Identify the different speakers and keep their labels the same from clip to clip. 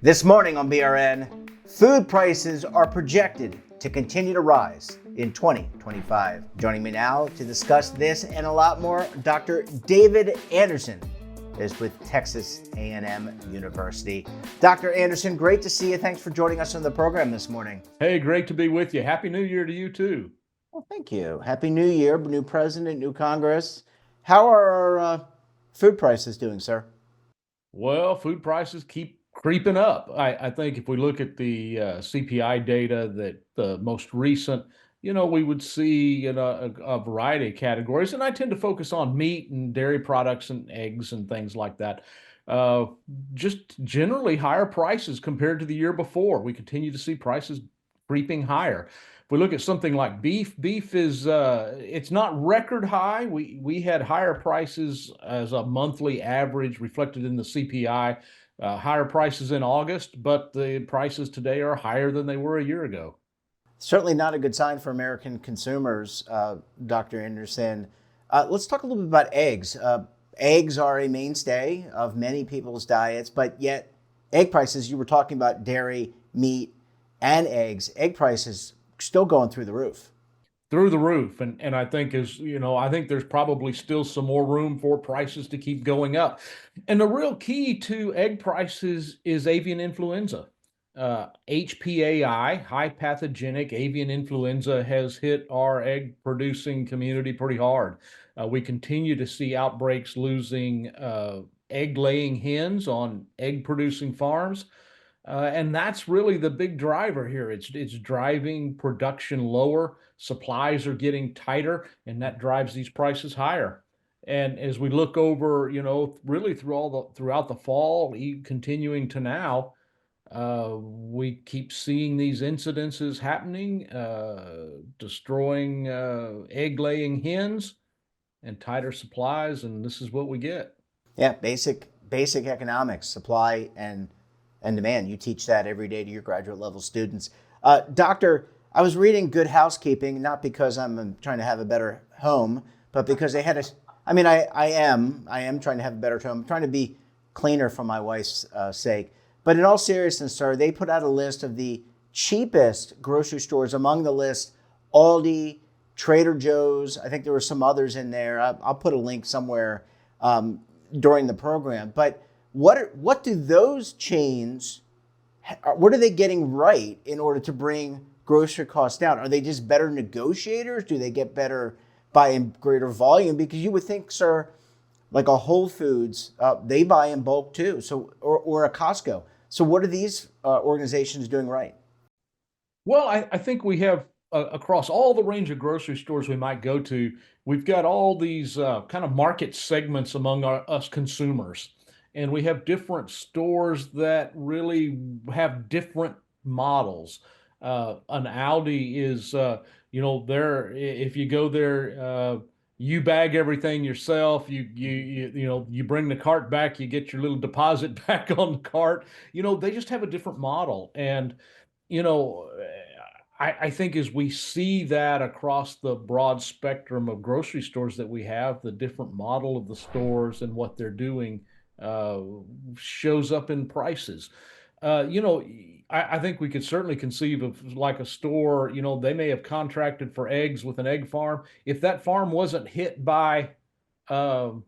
Speaker 1: This morning on BRN, food prices are projected to continue to rise in 2025. Joining me now to discuss this and a lot more, Dr. David Anderson is with Texas A&M University. Dr. Anderson, great to see you. Thanks for joining us on the program this morning.
Speaker 2: Hey, great to be with you. Happy New Year to you too.
Speaker 1: Well, thank you. Happy New Year, new president, new Congress. How are our food prices doing, sir?
Speaker 2: Well, food prices keep creeping up. I think if we look at the CPI data, that the most recent, we would see a variety of categories, and I tend to focus on meat and dairy products and eggs and things like that. Uh, just generally higher prices compared to the year before. We continue to see prices creeping higher. If we look at something like beef is it's not record high. We had higher prices as a monthly average reflected in the CPI, higher prices in August, but the prices today are higher than they were a year ago.
Speaker 1: Certainly not a good sign for American consumers, Dr. Anderson. Let's talk a little bit about eggs. Eggs are a mainstay of many people's diets, but yet egg prices, you were talking about dairy, meat, and eggs. Egg prices still going through the roof.
Speaker 2: Through the roof. And I think I think there's probably still some more room for prices to keep going up. And the real key to egg prices is avian influenza. HPAI, high pathogenic avian influenza, has hit our egg producing community pretty hard. We continue to see outbreaks losing egg laying hens on egg producing farms. And that's really the big driver here. It's driving production lower. Supplies are getting tighter, and that drives these prices higher. And as we look over, really throughout the fall, continuing to now, we keep seeing these incidences happening, destroying egg laying hens and tighter supplies, and this is what we get.
Speaker 1: Yeah, basic economics, supply and demand. You teach that every day to your graduate level students. Doctor, I was reading Good Housekeeping, not because I'm trying to have a better home, but because they had a. I mean, I am trying to have a better home. I'm trying to be cleaner for my wife's sake. But in all seriousness, sir, they put out a list of the cheapest grocery stores. Among the list, Aldi, Trader Joe's. I think there were some others in there. I'll put a link somewhere during the program. But what do those chains? What are they getting right in order to bring grocery costs down? Are they just better negotiators? Do they get better by greater volume? Because you would think, sir, like a Whole Foods, they buy in bulk too. So or a Costco. So what are these organizations doing right?
Speaker 2: Well, I think we have across all the range of grocery stores we might go to, we've got all these kind of market segments among us consumers. And we have different stores that really have different models. An Aldi is, there, if you go there, you bag everything yourself. You bring the cart back. You get your little deposit back on the cart. They just have a different model, and you know, I think as we see that across the broad spectrum of grocery stores that we have, the different model of the stores and what they're doing uh, shows up in prices. Uh, you know, I think we could certainly conceive of like a store, they may have contracted for eggs with an egg farm. If that farm wasn't hit by um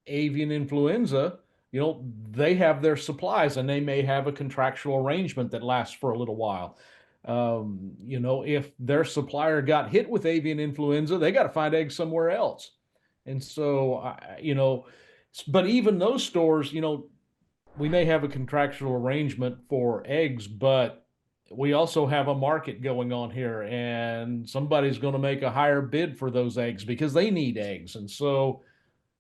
Speaker 2: avian influenza, they have their supplies and they may have a contractual arrangement that lasts for a little while. If their supplier got hit with avian influenza, they got to find eggs somewhere else. And so, but even those stores, we may have a contractual arrangement for eggs, but we also have a market going on here, and somebody's going to make a higher bid for those eggs because they need eggs. And so,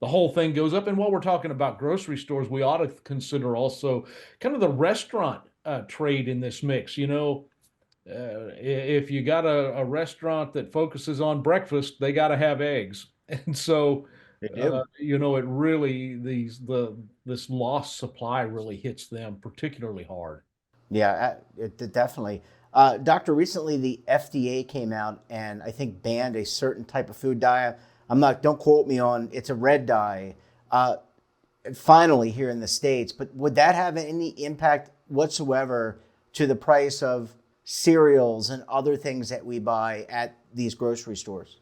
Speaker 2: the whole thing goes up. And while we're talking about grocery stores, we ought to consider also kind of the restaurant trade in this mix. If you got a restaurant that focuses on breakfast, they got to have eggs. And so,
Speaker 1: They do.
Speaker 2: it really this lost supply really hits them particularly hard.
Speaker 1: Yeah, it definitely. Doctor, recently the FDA came out and I think banned a certain type of food dye. I'm not, don't quote me on, it's a red dye, finally here in the States. But would that have any impact whatsoever to the price of cereals and other things that we buy at these grocery stores?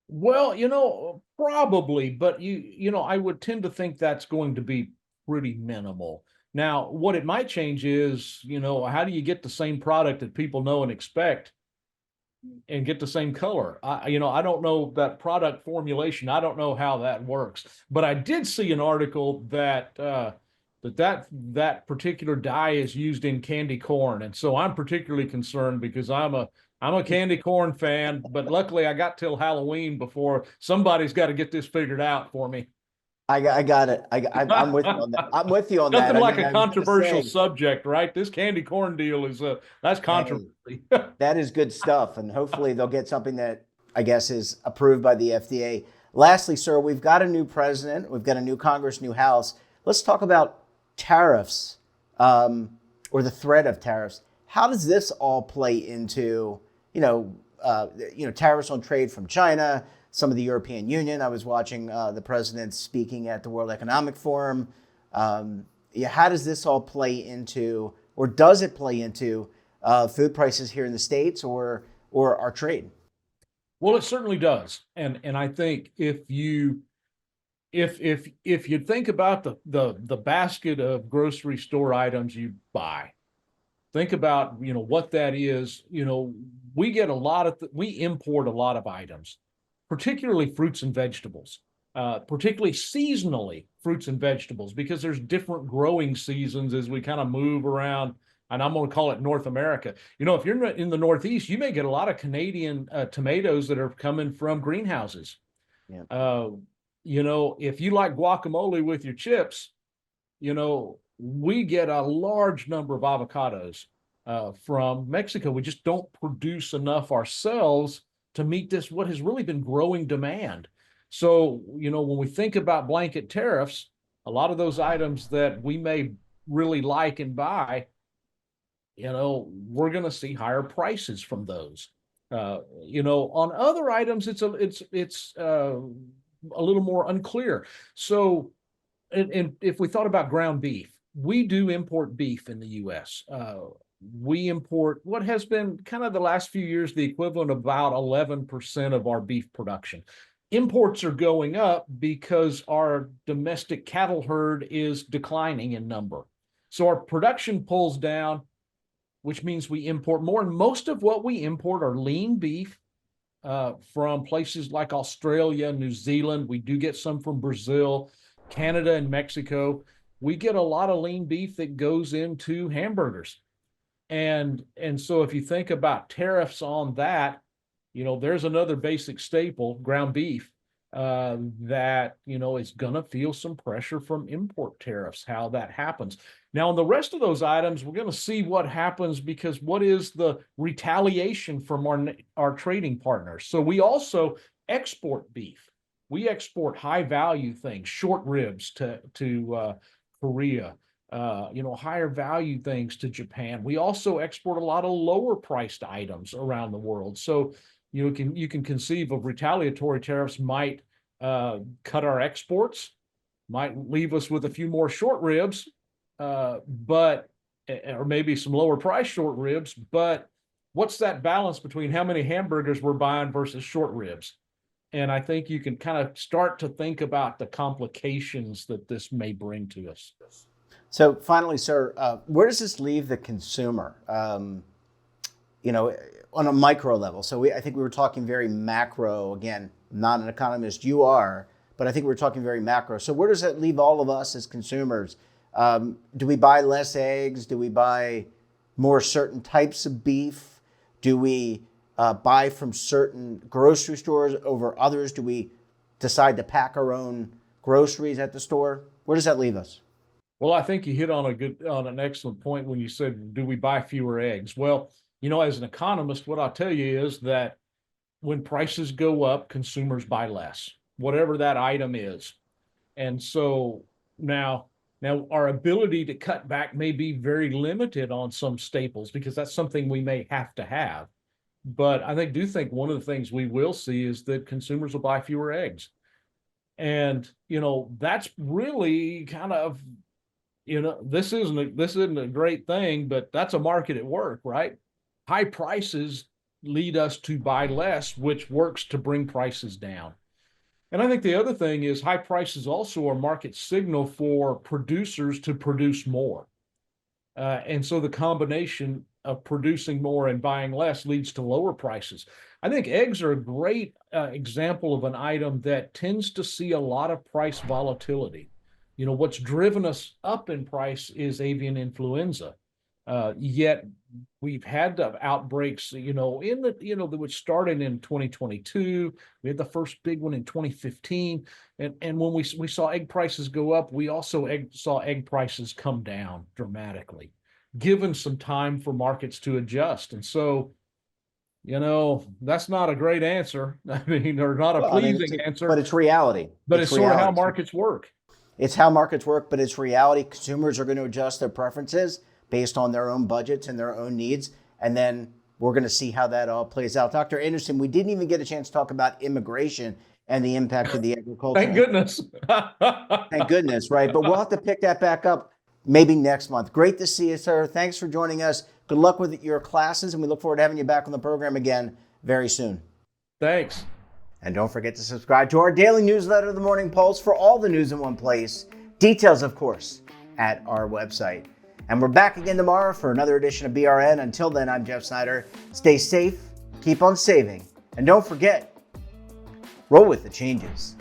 Speaker 2: Well, probably, but I would tend to think that's going to be pretty minimal. Now, what it might change is, how do you get the same product that people know and expect and get the same color? I don't know that product formulation. I don't know how that works, but I did see an article that that particular dye is used in candy corn, and so I'm particularly concerned because I'm a candy corn fan, but luckily I got till Halloween before somebody's got to get this figured out for me.
Speaker 1: I got it. I'm with you on that. I'm with you on that.
Speaker 2: Nothing
Speaker 1: I
Speaker 2: like
Speaker 1: mean,
Speaker 2: a
Speaker 1: I was going to
Speaker 2: controversial
Speaker 1: say,
Speaker 2: subject, right? This candy corn deal is that's
Speaker 1: hey,
Speaker 2: controversy.
Speaker 1: that is good stuff, and hopefully they'll get something that I guess is approved by the FDA. Lastly, sir, we've got a new president, we've got a new Congress, new House. Let's talk about tariffs, or the threat of tariffs. How does this all play into tariffs on trade from China, some of the European Union? I was watching the president speaking at the World Economic Forum. How does this all play into, or does it play into, food prices here in the States or our trade?
Speaker 2: Well, it certainly does, and I think if you think about the basket of grocery store items you buy, think about what that is. We get a lot of we import a lot of items, particularly fruits and vegetables, particularly seasonally fruits and vegetables, because there's different growing seasons as we kind of move around. And I'm going to call it North America. If you're in the Northeast, you may get a lot of Canadian tomatoes that are coming from greenhouses.
Speaker 1: Yeah.
Speaker 2: If you like guacamole with your chips, we get a large number of avocados from Mexico. We just don't produce enough ourselves to meet what has really been growing demand. So, when we think about blanket tariffs, a lot of those items that we may really like and buy, we're going to see higher prices from those. On other items, it's a little more unclear. So, and if we thought about ground beef, we do import beef in the U.S. We import what has been kind of the last few years the equivalent of about 11% of our beef production. Imports are going up because our domestic cattle herd is declining in number. So our production pulls down, which means we import more. And most of what we import are lean beef from places like Australia, New Zealand. We do get some from Brazil, Canada, and Mexico. We get a lot of lean beef that goes into hamburgers. And so if you think about tariffs on that, there's another basic staple, ground beef, that, is going to feel some pressure from import tariffs, how that happens. Now, on the rest of those items, we're going to see what happens, because what is the retaliation from our trading partners? So we also export beef. We export high value things, short ribs to Korea, higher value things to Japan. We also export a lot of lower priced items around the world. So you can conceive of retaliatory tariffs might cut our exports, might leave us with a few more short ribs, or maybe some lower price short ribs. But what's that balance between how many hamburgers we're buying versus short ribs? And I think you can kind of start to think about the complications that this may bring to us.
Speaker 1: So finally, sir, where does this leave the consumer? On a micro level. So I think we were talking very macro. Again, I'm not an economist, you are, but I think we're talking very macro. So where does that leave all of us as consumers? Do we buy less eggs? Do we buy more certain types of beef? Do we buy from certain grocery stores over others? Do we decide to pack our own groceries at the store? Where does that leave us?
Speaker 2: Well, I think you hit on an excellent point when you said, do we buy fewer eggs? Well, as an economist, what I'll tell you is that when prices go up, consumers buy less, whatever that item is. And so now our ability to cut back may be very limited on some staples, because that's something we may have to have. But I do think one of the things we will see is that consumers will buy fewer eggs. And, that's really kind of this isn't a great thing, but that's a market at work, right? High prices lead us to buy less, which works to bring prices down. And I think the other thing is high prices also are market signal for producers to produce more. And so the combination of producing more and buying less leads to lower prices. I think eggs are a great example of an item that tends to see a lot of price volatility. What's driven us up in price is avian influenza. Yet we've had the outbreaks, that was starting in 2022. We had the first big one in 2015. And when we saw egg prices go up, we also saw egg prices come down dramatically, given some time for markets to adjust. And so, that's not a great answer. I mean, or not a
Speaker 1: Well, I mean,
Speaker 2: pleasing
Speaker 1: but
Speaker 2: answer,
Speaker 1: it's reality.
Speaker 2: but it's sort of how markets work.
Speaker 1: It's how markets work, but it's reality. Consumers are going to adjust their preferences based on their own budgets and their own needs. And then we're going to see how that all plays out. Dr. Anderson, we didn't even get a chance to talk about immigration and the impact of the agriculture.
Speaker 2: Thank goodness.
Speaker 1: Thank goodness, right? But we'll have to pick that back up maybe next month. Great to see you, sir. Thanks for joining us. Good luck with your classes, and we look forward to having you back on the program again very soon.
Speaker 2: Thanks.
Speaker 1: And don't forget to subscribe to our daily newsletter, The Morning Pulse, for all the news in one place. Details, of course, at our website. And we're back again tomorrow for another edition of BRN. Until then, I'm Jeff Snyder. Stay safe, keep on saving, and don't forget, roll with the changes.